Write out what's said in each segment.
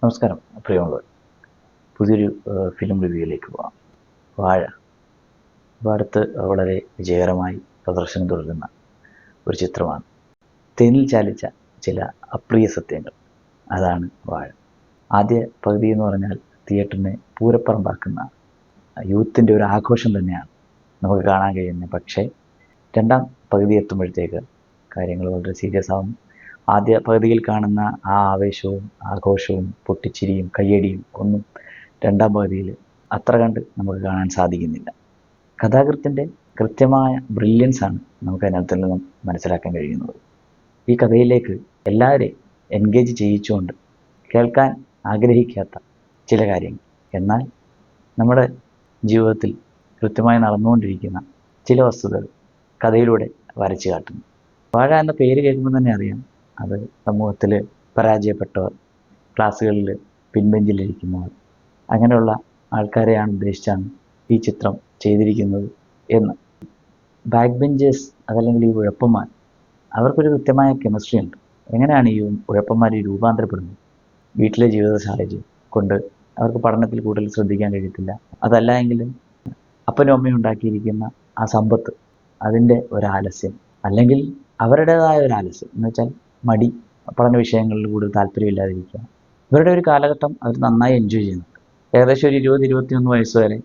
നമസ്കാരം പ്രിയമുള്ളവർ. പുതിയൊരു ഫിലിം റിവ്യൂയിലേക്ക് പോകാം. വാഴ അടുത്ത് വളരെ വിജയകരമായി പ്രദർശനം തുടരുന്ന ഒരു ചിത്രമാണ്. തേനിൽ ചാലിച്ച ചില അപ്രിയ സത്യങ്ങൾ, അതാണ് വാഴ. ആദ്യ പകുതി എന്ന് പറഞ്ഞാൽ തിയേറ്ററിനെ പൂരപ്പറമ്പാക്കുന്ന യൂത്തിൻ്റെ ഒരു ആഘോഷം തന്നെയാണ് നമുക്ക് കാണാൻ കഴിയുന്നത്. പക്ഷേ രണ്ടാം പകുതി എത്തുമ്പോഴത്തേക്ക് കാര്യങ്ങൾ വളരെ സീരിയസ് ആവുന്നു. ആദ്യ പകുതിയിൽ കാണുന്ന ആ ആവേശവും ആഘോഷവും പൊട്ടിച്ചിരിയും കയ്യടിയും ഒന്നും രണ്ടാം പകുതിയിൽ അത്ര കണ്ട് നമുക്ക് കാണാൻ സാധിക്കുന്നില്ല. കഥാകൃത്തിൻ്റെ കൃത്യമായ ബ്രില്യൻസാണ് നമുക്ക് അതിനകത്ത് നിന്നും മനസ്സിലാക്കാൻ കഴിയുന്നത്. ഈ കഥയിലേക്ക് എല്ലാവരെയും എൻഗേജ് ചെയ്യിച്ചുകൊണ്ട് കേൾക്കാൻ ആഗ്രഹിക്കാത്ത ചില കാര്യങ്ങൾ, എന്നാൽ നമ്മുടെ ജീവിതത്തിൽ കൃത്യമായി നടന്നുകൊണ്ടിരിക്കുന്ന ചില വസ്തുതകൾ കഥയിലൂടെ വരച്ചു കാട്ടുന്നു. വാഴ എന്ന പേര് കേൾക്കുമ്പോൾ തന്നെ അറിയാം, അത് സമൂഹത്തിൽ പരാജയപ്പെട്ടവർ, ക്ലാസ്സുകളിൽ പിൻബെഞ്ചിലിരിക്കുന്നവർ, അങ്ങനെയുള്ള ആൾക്കാരെയാണ് ഉദ്ദേശിച്ചാണ് ഈ ചിത്രം ചെയ്തിരിക്കുന്നത് എന്ന്. ബാക്ക് ബെഞ്ചേഴ്സ്, അതല്ലെങ്കിൽ ഈ ഉഴപ്പന്മാർ, അവർക്കൊരു കൃത്യമായ കെമിസ്ട്രി ഉണ്ട്. എങ്ങനെയാണ് ഈ ഉഴപ്പന്മാർ രൂപാന്തരപ്പെടുന്നത്? വീട്ടിലെ ജീവിത സാഹചര്യം കൊണ്ട് അവർക്ക് പഠനത്തിൽ കൂടുതൽ ശ്രദ്ധിക്കാൻ കഴിയത്തില്ല. അതല്ല എങ്കിലും അപ്പനും അമ്മയും ഉണ്ടാക്കിയിരിക്കുന്ന ആ സമ്പത്ത്, അതിൻ്റെ ഒരു ആലസ്യം, അല്ലെങ്കിൽ അവരുടേതായ ഒരു ആലസ്യം എന്ന് വെച്ചാൽ മടി, പഠന വിഷയങ്ങളിൽ കൂടുതൽ താല്പര്യമില്ലാതിരിക്കുക. ഇവരുടെ ഒരു കാലഘട്ടം അവർ നന്നായി എൻജോയ് ചെയ്യുന്നുണ്ട്. ഏകദേശം ഒരു 20-21 വയസ്സ് വരെ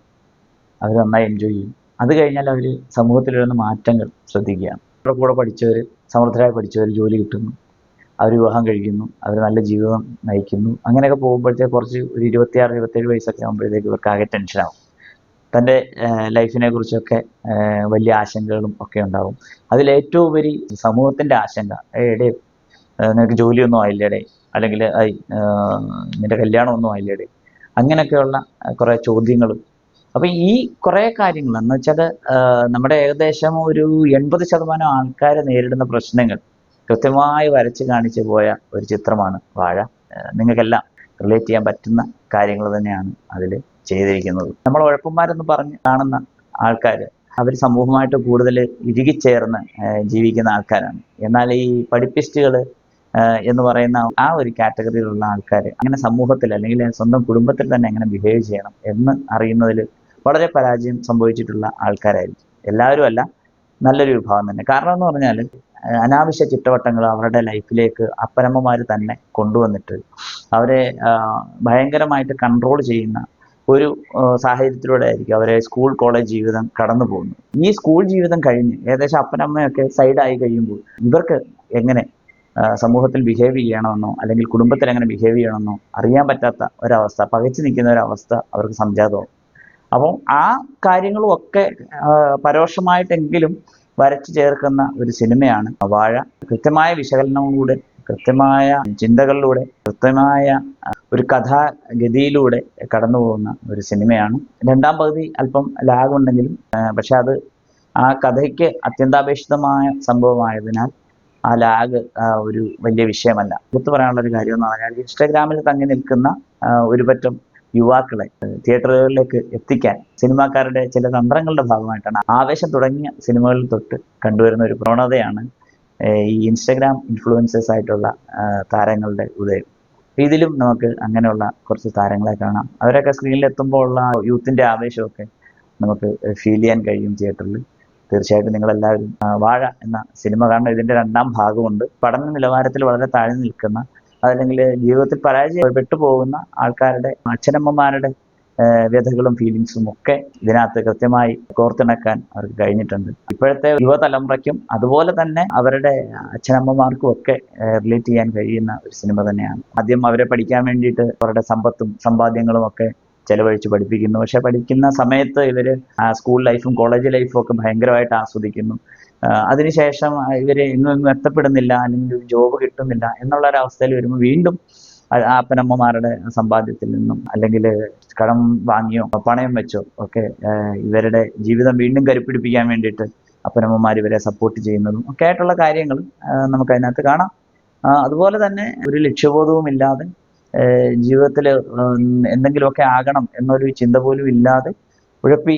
അവർ നന്നായി എൻജോയ് ചെയ്യും. അത് കഴിഞ്ഞാൽ അവർ സമൂഹത്തിൽ വരുന്ന മാറ്റങ്ങൾ ശ്രദ്ധിക്കുകയാണ്. അവരുടെ കൂടെ പഠിച്ചവർ, സമർത്ഥരായി പഠിച്ചവർ ജോലി കിട്ടുന്നു, അവർ വിവാഹം കഴിക്കുന്നു, അവർ നല്ല ജീവിതം നയിക്കുന്നു. അങ്ങനെയൊക്കെ പോകുമ്പോഴത്തേക്ക് കുറച്ച് ഒരു 26-27 വയസ്സൊക്കെ ആകുമ്പോഴത്തേക്ക് ഇവർക്ക് ആകെ ടെൻഷനാകും. തൻ്റെ ലൈഫിനെ കുറിച്ചൊക്കെ വലിയ ആശങ്കകളും ഒക്കെ ഉണ്ടാകും. അതിലേറ്റവും ഉപരി സമൂഹത്തിൻ്റെ ആശങ്ക, എടേ നിനക്ക് ജോലിയൊന്നും ആയില്ലേടേ, അല്ലെങ്കിൽ നിൻ്റെ കല്യാണമൊന്നും ആയില്ലേടേ, അങ്ങനെയൊക്കെയുള്ള കുറേ ചോദ്യങ്ങളും. അപ്പോൾ ഈ കുറേ കാര്യങ്ങൾ എന്ന് വെച്ചാൽ നമ്മുടെ ഏകദേശം ഒരു 80% ആൾക്കാരെ നേരിടുന്ന പ്രശ്നങ്ങൾ കൃത്യമായി വരച്ച് കാണിച്ചു പോയ ഒരു ചിത്രമാണ് വാഴ. നിങ്ങൾക്കെല്ലാം റിലേറ്റ് ചെയ്യാൻ പറ്റുന്ന കാര്യങ്ങൾ തന്നെയാണ് അതിൽ ചെയ്തിരിക്കുന്നത്. നമ്മൾ ഉഴപ്പന്മാരെന്ന് പറഞ്ഞ് കാണുന്ന ആൾക്കാർ, അവർ സമൂഹമായിട്ട് കൂടുതൽ ഇഴുകിച്ചേർന്ന് ജീവിക്കുന്ന ആൾക്കാരാണ്. എന്നാൽ ഈ പഠിപ്പിസ്റ്റുകൾ എന്ന് പറയുന്ന ആ ഒരു കാറ്റഗറിയിലുള്ള ആൾക്കാർ അങ്ങനെ സമൂഹത്തിൽ അല്ലെങ്കിൽ സ്വന്തം കുടുംബത്തിൽ തന്നെ എങ്ങനെ ബിഹേവ് ചെയ്യണം എന്ന് അറിയുന്നതിൽ വളരെ പരാജയം സംഭവിച്ചിട്ടുള്ള ആൾക്കാരായിരിക്കും. എല്ലാവരും അല്ല, നല്ലൊരു വിഭാഗം തന്നെ. കാരണം എന്ന് പറഞ്ഞാൽ അനാവശ്യ ചിട്ടവട്ടങ്ങൾ അവരുടെ ലൈഫിലേക്ക് അപ്പനമ്മമാർ തന്നെ കൊണ്ടുവന്നിട്ട് അവരെ ഭയങ്കരമായിട്ട് കൺട്രോൾ ചെയ്യുന്ന ഒരു സാഹചര്യത്തിലൂടെ ആയിരിക്കും അവരെ സ്കൂൾ കോളേജ് ജീവിതം കടന്നു പോകുന്നത്. ഈ സ്കൂൾ ജീവിതം കഴിഞ്ഞ് ഏകദേശം അപ്പനമ്മയൊക്കെ സൈഡായി കഴിയുമ്പോൾ ഇവർക്ക് എങ്ങനെ സമൂഹത്തിൽ ബിഹേവ് ചെയ്യണമെന്നോ അല്ലെങ്കിൽ കുടുംബത്തിൽ എങ്ങനെ ബിഹേവ് ചെയ്യണമെന്നോ അറിയാൻ പറ്റാത്ത ഒരവസ്ഥ, പകച്ചു നിൽക്കുന്ന ഒരവസ്ഥ അവർക്ക് സംജാതമാവും. അപ്പം ആ കാര്യങ്ങളും ഒക്കെ പരോക്ഷമായിട്ടെങ്കിലും വരച്ചു ചേർക്കുന്ന ഒരു സിനിമയാണ് വാഴ. കൃത്യമായ വിശകലനങ്ങളിലൂടെ, കൃത്യമായ ചിന്തകളിലൂടെ, കൃത്യമായ ഒരു കഥാഗതിയിലൂടെ കടന്നു പോകുന്ന ഒരു സിനിമയാണ്. രണ്ടാം പകുതി അല്പം ലാഗ് ഉണ്ടെങ്കിലും പക്ഷെ അത് ആ കഥയ്ക്ക് അത്യന്താപേക്ഷിതമായ സംഭവമായതിനാൽ ആ ലാഗ് ഒരു വലിയ വിഷയമല്ല. എടുത്തു പറയാനുള്ള ഒരു കാര്യം എന്ന് പറഞ്ഞാൽ, ഇൻസ്റ്റാഗ്രാമിൽ തങ്ങി നിൽക്കുന്ന ഒരു പറ്റം യുവാക്കളെ തിയേറ്ററുകളിലേക്ക് എത്തിക്കാൻ സിനിമാക്കാരുടെ ചില തന്ത്രങ്ങളുടെ ഭാഗമായിട്ടാണ് ആവേശം തുടങ്ങിയ സിനിമകളിൽ തൊട്ട് കണ്ടുവരുന്ന ഒരു പ്രവണതയാണ് ഈ ഇൻസ്റ്റഗ്രാം ഇൻഫ്ലുവൻസേഴ്സ് ആയിട്ടുള്ള താരങ്ങളുടെ ഉദയം. ഇതിലും നമുക്ക് അങ്ങനെയുള്ള കുറച്ച് താരങ്ങളെ കാണാം. അവരൊക്കെ സ്ക്രീനിൽ എത്തുമ്പോൾ ഉള്ള യൂത്തിൻ്റെ ആവേശമൊക്കെ നമുക്ക് ഫീൽ ചെയ്യാൻ കഴിയും തിയേറ്ററിൽ. തീർച്ചയായിട്ടും നിങ്ങളെല്ലാവരും വാഴ എന്ന സിനിമ കാണണം. ഇതിൻ്റെ രണ്ടാം ഭാഗമുണ്ട്. പഠന നിലവാരത്തിൽ വളരെ താഴ്ന്നു നിൽക്കുന്ന, അതല്ലെങ്കിൽ ജീവിതത്തിൽ പരാജയപ്പെട്ടു പോകുന്ന ആൾക്കാരുടെ, അച്ഛനമ്മമാരുടെ വ്യഥകളും ഫീലിങ്സും ഒക്കെ ഇതിനകത്ത് കൃത്യമായി കോർത്തിണക്കാൻ അവർക്ക് കഴിഞ്ഞിട്ടുണ്ട്. ഇപ്പോഴത്തെ യുവതലമുറയ്ക്കും അതുപോലെ തന്നെ അവരുടെ അച്ഛനമ്മമാർക്കും ഒക്കെ റിലേറ്റ് ചെയ്യാൻ കഴിയുന്ന ഒരു സിനിമ തന്നെയാണ്. ആദ്യം അവരെ പഠിക്കാൻ വേണ്ടിയിട്ട് അവരുടെ സമ്പത്തും സമ്പാദ്യങ്ങളും ഒക്കെ ചെലവഴിച്ച് പഠിപ്പിക്കുന്നു. പക്ഷെ പഠിക്കുന്ന സമയത്ത് ഇവർ സ്കൂൾ ലൈഫും കോളേജ് ലൈഫും ഒക്കെ ഭയങ്കരമായിട്ട് ആസ്വദിക്കുന്നു. അതിനുശേഷം ഇവർ എങ്ങും എത്തപ്പെടുന്നില്ല, അല്ലെങ്കിൽ ഒരു ജോബ് കിട്ടുന്നില്ല എന്നുള്ള ഒരവസ്ഥയിൽ വരുമ്പോൾ വീണ്ടും അപ്പനമ്മമാരുടെ സമ്പാദ്യത്തിൽ നിന്നും അല്ലെങ്കിൽ കടം വാങ്ങിയോ പണയം വെച്ചോ ഒക്കെ ഇവരുടെ ജീവിതം വീണ്ടും കരുപ്പിടിപ്പിക്കാൻ വേണ്ടിയിട്ട് അപ്പനമ്മമാർ ഇവരെ സപ്പോർട്ട് ചെയ്യുന്നതും ഒക്കെ ആയിട്ടുള്ള കാര്യങ്ങൾ നമുക്ക് അതിനകത്ത് കാണാം. അതുപോലെ തന്നെ ഒരു ലക്ഷ്യബോധവും ഇല്ലാതെ ജീവിതത്തിൽ എന്തെങ്കിലുമൊക്കെ ആകണം എന്നൊരു ചിന്ത പോലും ഇല്ലാതെ ഉഴപ്പി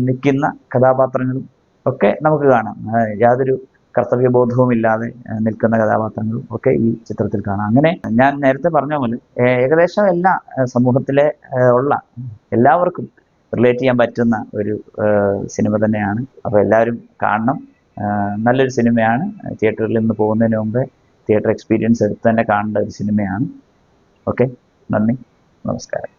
നിൽക്കുന്ന കഥാപാത്രങ്ങളും ഒക്കെ നമുക്ക് കാണാം. യാതൊരു കർത്തവ്യബോധവും ഇല്ലാതെ നിൽക്കുന്ന കഥാപാത്രങ്ങളും ഒക്കെ ഈ ചിത്രത്തിൽ കാണാം. അങ്ങനെ ഞാൻ നേരത്തെ പറഞ്ഞ പോലെ ഏകദേശം എല്ലാ സമൂഹത്തിലെ ഉള്ള എല്ലാവർക്കും റിലേറ്റ് ചെയ്യാൻ പറ്റുന്ന ഒരു സിനിമ തന്നെയാണ്. അപ്പോൾ എല്ലാവരും കാണണം. നല്ലൊരു സിനിമയാണ്. തിയേറ്ററിൽ നിന്ന് പോകുന്നതിന് മുമ്പേ തിയേറ്റർ എക്സ്പീരിയൻസ് എടുത്ത് തന്നെ കാണേണ്ട ഒരു സിനിമയാണ്. ഓക്കെ, നന്ദി, നമസ്കാരം.